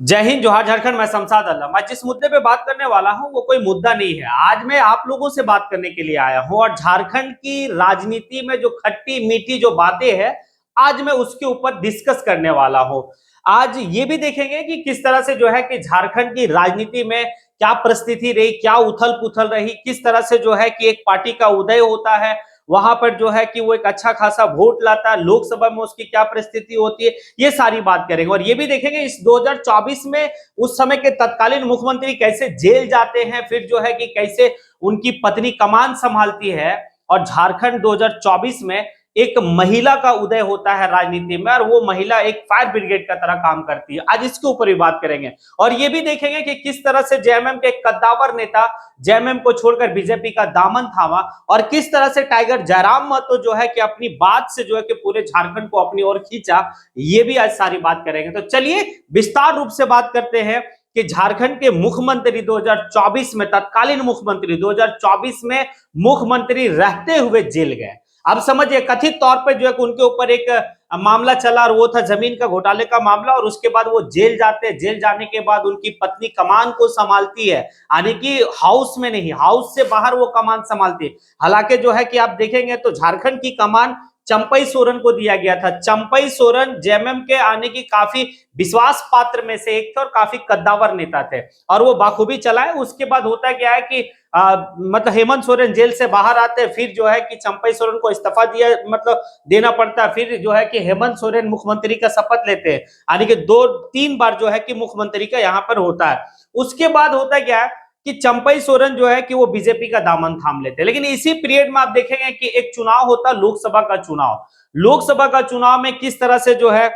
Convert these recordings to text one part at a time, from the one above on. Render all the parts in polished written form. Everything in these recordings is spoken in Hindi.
जय हिंद जोहार झारखंड। मैं शमशाद आलम। मैं जिस मुद्दे पे बात करने वाला हूं वो कोई मुद्दा नहीं है। आज मैं आप लोगों से बात करने के लिए आया हूं और झारखंड की राजनीति में जो खट्टी मीठी जो बातें हैं आज मैं उसके ऊपर डिस्कस करने वाला हूं। आज ये भी देखेंगे कि किस तरह से जो है कि झारखंड की राजनीति में क्या परिस्थिति रही, क्या उथल पुथल रही, किस तरह से जो है कि एक पार्टी का उदय होता है, वहां पर जो है कि वो एक अच्छा खासा वोट लाता है, लोकसभा में उसकी क्या परिस्थिति होती है, ये सारी बात करेंगे। और ये भी देखेंगे इस 2024 में उस समय के तत्कालीन मुख्यमंत्री कैसे जेल जाते हैं, फिर जो है कि कैसे उनकी पत्नी कमान संभालती है और झारखंड 2024 में एक महिला का उदय होता है राजनीति में और वो महिला एक फायर ब्रिगेड का तरह काम करती है। आज इसके ऊपर भी बात करेंगे और ये भी देखेंगे कि किस तरह से जेएमएम के एक कद्दावर नेता जेएमएम को छोड़कर बीजेपी का दामन थामा और किस तरह से टाइगर जयराम महतो जो है कि अपनी बात से जो है कि पूरे झारखंड को अपनी ओर खींचा, ये भी आज सारी बात करेंगे। तो चलिए विस्तार रूप से बात करते हैं कि झारखंड के मुख्यमंत्री 2024 में, तत्कालीन मुख्यमंत्री 2024 में मुख्यमंत्री रहते हुए जेल गए। अब समझिए कथित तौर पर जो है कि उनके ऊपर एक मामला चला और वो था जमीन का घोटाले का मामला और उसके बाद वो जेल जाते हैं। जेल जाने के बाद उनकी पत्नी कमान को संभालती है, यानी कि हाउस में नहीं, हाउस से बाहर वो कमान संभालती है। हालांकि जो है कि आप देखेंगे तो झारखंड की कमान चंपई सोरेन को दिया गया था। चंपई सोरेन जेएमएम के आने की काफी विश्वास पात्र में से एक थे और काफी कद्दावर नेता थे और वो बाखूबी चलाए। उसके बाद होता क्या है कि मतलब हेमंत सोरेन जेल से बाहर आते हैं, फिर जो है कि चंपई सोरेन को इस्तीफा दिया मतलब देना पड़ता है, फिर जो है कि हेमंत सोरेन मुख्यमंत्री का शपथ लेते हैं, यानी कि 2-3 बार जो है कि मुख्यमंत्री का यहाँ पर होता है। उसके बाद होता क्या है कि चंपई सोरेन जो है कि वो बीजेपी का दामन थाम लेते हैं। लेकिन इसी पीरियड में आप देखेंगे कि एक चुनाव होता है, लोकसभा का चुनाव। लोकसभा का चुनाव में किस तरह से जो है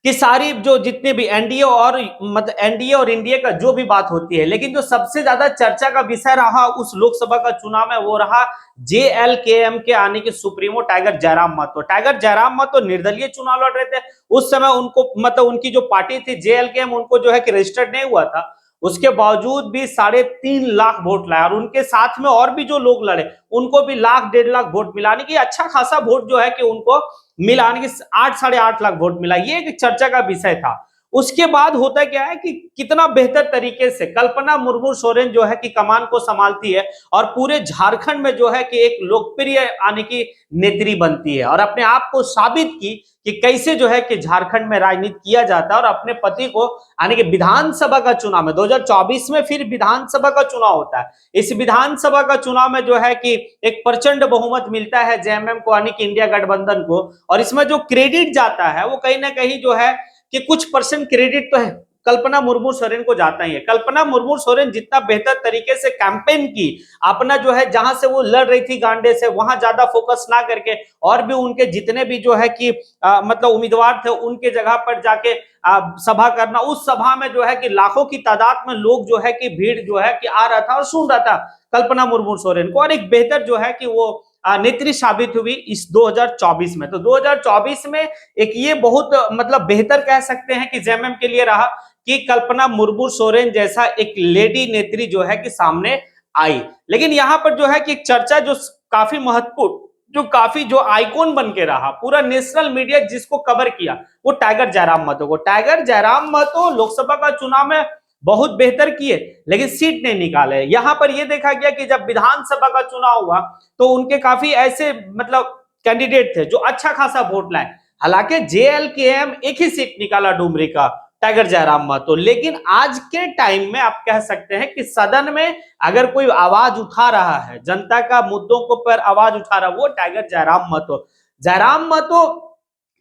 कि सारी जो जितने भी एनडीए और मतलब एनडीए और इंडिया का जो भी बात होती है, लेकिन जो सबसे ज्यादा चर्चा का विषय रहा उस लोकसभा का चुनाव में वो रहा जेएलकेएम के आने के supremo Tiger Jairam Mahto. Tiger Jairam Mahto निर्दलीय चुनाव लड़ रहे थे उस समय। उनको मतलब उनकी जो पार्टी थी जेएलकेएम, उनको जो है कि रजिस्टर्ड नहीं हुआ था, उसके बावजूद भी 3.5 लाख वोट लाया और उनके साथ में और भी जो लोग लड़े उनको भी 1-1.5 लाख वोट मिला, यानी कि अच्छा खासा वोट जो है कि उनको मिला, यानी कि 8-8.5 लाख वोट मिला। ये एक चर्चा का विषय था। उसके बाद होता क्या है कि कितना बेहतर तरीके से कल्पना मुर्मू सोरेन जो है कि कमान को संभालती है और पूरे झारखंड में जो है कि एक लोकप्रिय आने की नेत्री बनती है और अपने आप को साबित की कि कैसे जो है कि झारखंड में राजनीति किया जाता है। और अपने पति को यानी कि विधानसभा का चुनाव में 2024 में फिर विधानसभा का चुनाव होता है। इस विधानसभा का चुनाव में जो है कि एक प्रचंड बहुमत मिलता है जेएमएम को, यानी कि इंडिया गठबंधन को। और इसमें जो क्रेडिट जाता है वो कहीं ना कहीं जो है कि कुछ परसेंट क्रेडिट तो है कल्पना मुर्मू सोरेन को जाता ही है। कल्पना मुर्मू सोरेन जितना बेहतर तरीके से कैंपेन की, अपना जो है जहां से वो लड़ रही थी गांडे से वहां ज्यादा फोकस ना करके और भी उनके जितने भी जो है कि मतलब उम्मीदवार थे उनके जगह पर जाके सभा करना, उस सभा में जो है कि लाखों की तादाद में लोग जो है कि भीड़ जो है कि आ रहा था और सुन रहा था कल्पना मुर्मू सोरेन को और एक बेहतर जो है कि वो नेत्री साबित हुई इस 2024 में। तो 2024 में एक ये बहुत मतलब बेहतर कह सकते हैं कि जेएमएम के लिए रहा कि कल्पना मुर्मू सोरेन जैसा एक लेडी नेत्री जो है कि सामने आई। लेकिन यहां पर जो है कि एक चर्चा जो काफी महत्वपूर्ण, जो काफी जो आइकॉन बन के रहा, पूरा नेशनल मीडिया जिसको कवर किया, वो टाइगर जयराम महतो को। टाइगर जयराम महतो लोकसभा का चुनाव में बहुत बेहतर किए लेकिन सीट नहीं निकाले। यहां पर यह देखा गया कि जब विधानसभा का चुनाव हुआ तो उनके काफी ऐसे मतलब कैंडिडेट थे जो अच्छा खासा वोट लाए। हालांकि जेएलकेएम एक ही सीट निकाला डुमरी का, टाइगर जयराम महतो। लेकिन आज के टाइम में आप कह सकते हैं कि सदन में अगर कोई आवाज उठा रहा है, जनता का मुद्दों को पर आवाज उठा रहा है, वो टाइगर जयराम महतो। जयराम महतो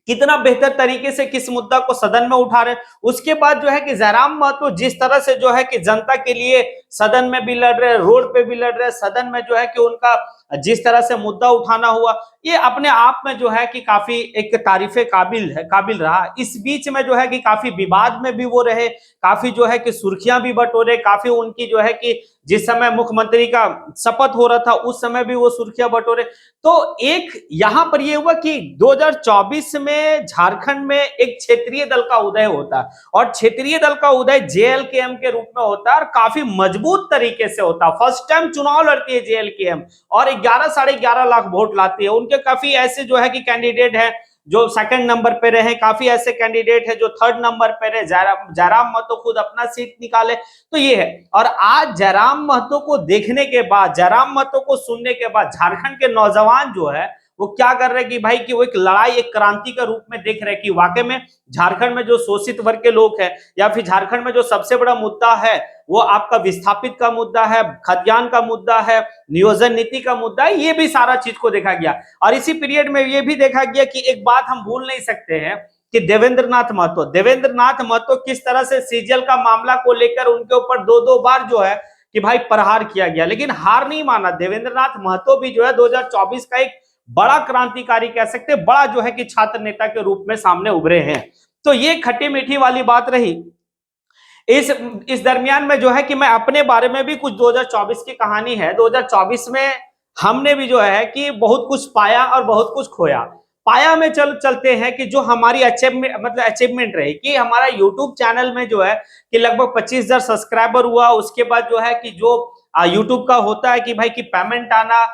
कितना बेहतर तरीके से किस मुद्दा को सदन में उठा रहे। उसके बाद जो है कि जयराम महतो जिस तरह से जो है कि जनता के लिए सदन में भी लड़ रहे, रोड पे भी लड़ रहे, सदन में जो है कि उनका जिस तरह से मुद्दा उठाना हुआ, ये अपने आप में जो है कि काफी एक तारीफे काबिल रहा। इस बीच में जो है कि काफी विवाद में भी वो रहे, काफी जो है कि सुर्खियां भी बटोरे, काफी उनकी जो है कि जिस समय मुख्यमंत्री का शपथ हो रहा था उस समय भी वो सुर्खियां बटोरे। तो एक यहां पर ये हुआ कि 2024 में झारखंड में एक क्षेत्रीय दल का उदय होता है और क्षेत्रीय दल का उदय जेएलकेएम के रूप में होता है और काफी मजबूत तरीके से होता है। फर्स्ट टाइम चुनाव लड़ती है जेएलकेएम और 11 साढ़े 11 लाख वोट लाती है। उनके काफी ऐसे जो है कि कैंडिडेट है जो सेकंड नंबर पे रहे, काफी ऐसे कैंडिडेट है जो थर्ड नंबर पे रहे, जयराम महतो खुद अपना सीट निकाले। तो ये है। और आज जयराम महतो को देखने के बाद, जयराम महतो को सुनने के बाद झारखंड के नौजवान जो है वो क्या कर रहे हैं कि भाई कि वो एक लड़ाई, एक क्रांति का रूप में देख रहे हैं कि वाकई में झारखंड में जो शोषित वर्ग के लोग हैं, या फिर झारखंड में जो सबसे बड़ा मुद्दा है वो आपका विस्थापित का मुद्दा है, खतियान का मुद्दा है, नियोजन नीति का मुद्दा है, ये भी सारा चीज को देखा गया। और इसी पीरियड में ये भी देखा गया कि एक बात हम भूल नहीं सकते हैं कि देवेंद्र नाथ महतो किस तरह से सीजीएल का मामला को लेकर उनके ऊपर दो दो बार जो है कि भाई प्रहार किया गया, लेकिन हार नहीं माना। देवेंद्र नाथ महतो भी जो है 2024 का एक बड़ा क्रांतिकारी कह सकते हैं, बड़ा जो है कि छात्र नेता के रूप में सामने उभरे हैं। तो ये खट्टी मीठी वाली बात रही। इस दरमियान में जो है कि मैं अपने बारे में भी कुछ 2024 की कहानी है। 2024 में हमने भी जो है कि बहुत कुछ पाया और बहुत कुछ खोया। पाया में चलते हैं कि जो हमारी अचीवमेंट रही कि हमारा यूट्यूब चैनल में जो है कि लगभग 25,000 सब्सक्राइबर हुआ। उसके बाद जो है कि जो यूट्यूब का होता है कि भाई कि पेमेंट आना,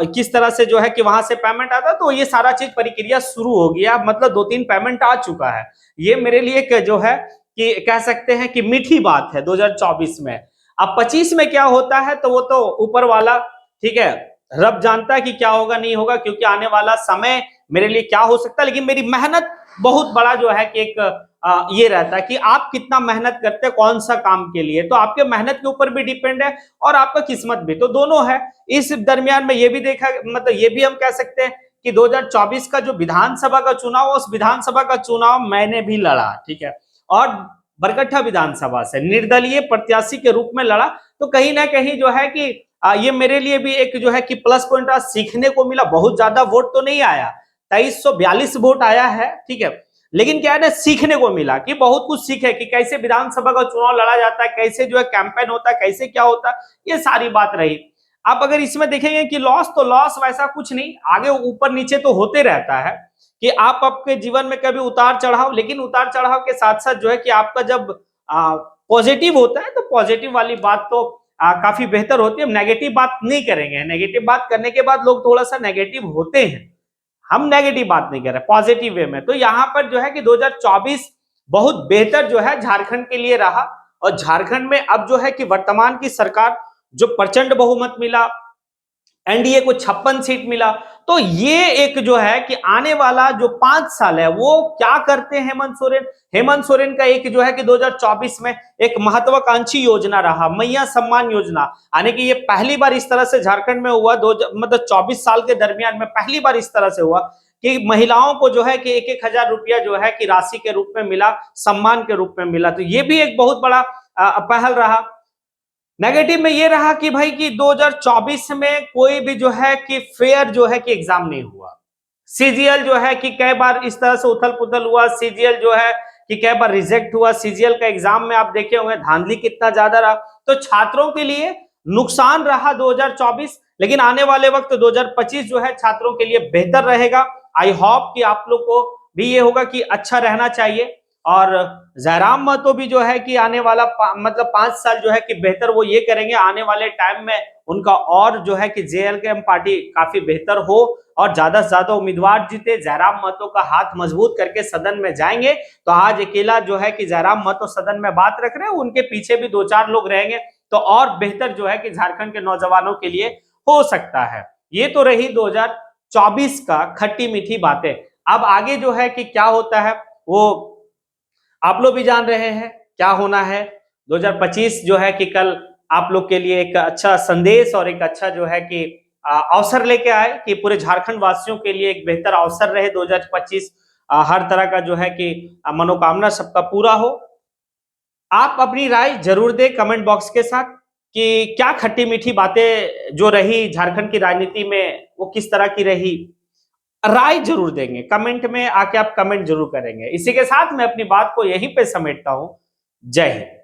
किस तरह से जो है कि वहां से पेमेंट आता, तो ये सारा चीज प्रक्रिया शुरू हो गया। मतलब 2-3 पेमेंट आ चुका है। ये मेरे लिए जो है कि कह सकते हैं कि मीठी बात है 2024 में। अब 25 में क्या होता है तो वो तो ऊपर वाला, ठीक है, रब जानता है कि क्या होगा नहीं होगा, क्योंकि आने वाला समय मेरे लिए क्या हो सकता है। लेकिन मेरी मेहनत बहुत बड़ा जो है कि एक ये रहता है कि आप कितना मेहनत करते हैं कौन सा काम के लिए, तो आपके मेहनत के ऊपर भी डिपेंड है और आपका किस्मत भी, तो दोनों है। इस दरमियान में ये भी देखा, मतलब ये भी हम कह सकते हैं कि 2024 का जो विधानसभा का चुनाव, उस विधानसभा का चुनाव मैंने भी लड़ा, ठीक है, और बरकट्ठा विधानसभा से निर्दलीय प्रत्याशी के रूप में लड़ा। तो कहीं ना कहीं जो है कि ये मेरे लिए भी एक जो है कि प्लस पॉइंट रहा, सीखने को मिला। बहुत ज्यादा वोट तो नहीं आया, 2342 वोट आया है, ठीक है, लेकिन क्या है ना, सीखने को मिला कि बहुत कुछ सीखे कि कैसे विधानसभा का चुनाव लड़ा जाता है, कैसे जो है कैंपेन होता है, कैसे क्या होता है, ये सारी बात रही। आप अगर इसमें देखेंगे कि लॉस तो लॉस वैसा कुछ नहीं, आगे ऊपर नीचे तो होते रहता है कि आप आपके जीवन में कभी उतार चढ़ाव, लेकिन उतार चढ़ाव के साथ साथ जो है कि आपका जब पॉजिटिव होता है तो पॉजिटिव वाली बात तो काफी बेहतर होती है। हम नेगेटिव बात नहीं करेंगे, नेगेटिव बात करने के बाद लोग थोड़ा सा नेगेटिव होते हैं, हम नेगेटिव बात नहीं कर रहे, पॉजिटिव वे में। तो यहाँ पर जो है कि 2024 बहुत बेहतर जो है झारखंड के लिए रहा। और झारखंड में अब जो है कि वर्तमान की सरकार जो प्रचंड बहुमत मिला, एनडीए को 56 सीट मिला, तो ये एक जो है कि आने वाला जो 5 साल है वो क्या करते हैं हेमंत सोरेन का एक जो है कि 2024 में एक महत्वाकांक्षी योजना रहा, मैया सम्मान योजना। यानी कि ये पहली बार इस तरह से झारखंड में हुआ, मतलब 24 साल के दरमियान में पहली बार इस तरह से हुआ कि महिलाओं को जो है कि 1,000 रुपया जो है कि राशि के रूप में मिला, सम्मान के रूप में मिला। तो ये भी एक बहुत बड़ा पहल रहा। नेगेटिव में ये रहा कि भाई कि 2024 में कोई भी जो है कि फेयर जो है कि एग्जाम नहीं हुआ। सीजीएल जो है कि कई बार इस तरह से उथल पुथल हुआ, सीजीएल जो है कि कई बार रिजेक्ट हुआ। सीजीएल का एग्जाम में आप देखे होंगे धांधली कितना ज्यादा रहा, तो छात्रों के लिए नुकसान रहा 2024। लेकिन आने वाले वक्त 2025 जो है छात्रों के लिए बेहतर रहेगा। आई होप कि आप लोग को भी ये होगा कि अच्छा रहना चाहिए। और जयराम महतो भी जो है कि आने वाला मतलब 5 साल जो है कि बेहतर वो ये करेंगे, आने वाले टाइम में उनका और जो है कि जेएलकेएम पार्टी काफी बेहतर हो और ज्यादा से ज्यादा उम्मीदवार जीते। जयराम महतो का हाथ मजबूत करके सदन में जाएंगे। तो आज अकेला जो है कि जयराम महतो सदन में बात रख रहे हैं, उनके पीछे भी 2-4 लोग रहेंगे तो और बेहतर जो है कि झारखंड के नौजवानों के लिए हो सकता है। ये तो रही 2024 का खट्टी मीठी बातें। अब आगे जो है कि क्या होता है वो आप लोग भी जान रहे हैं क्या होना है। 2025 जो है कि कल आप लोग के लिए एक अच्छा संदेश और एक अच्छा जो है कि अवसर लेके आए कि पूरे झारखंड वासियों के लिए एक बेहतर अवसर रहे 2025। हर तरह का जो है कि मनोकामना सबका पूरा हो। आप अपनी राय जरूर दें कमेंट बॉक्स के साथ कि क्या खट्टी मीठी बातें जो रही झारखंड की राजनीति में वो किस तरह की रही। राय जरूर देंगे कमेंट में आके, आप कमेंट जरूर करेंगे। इसी के साथ मैं अपनी बात को यहीं पे समेटता हूं। जय हिंद।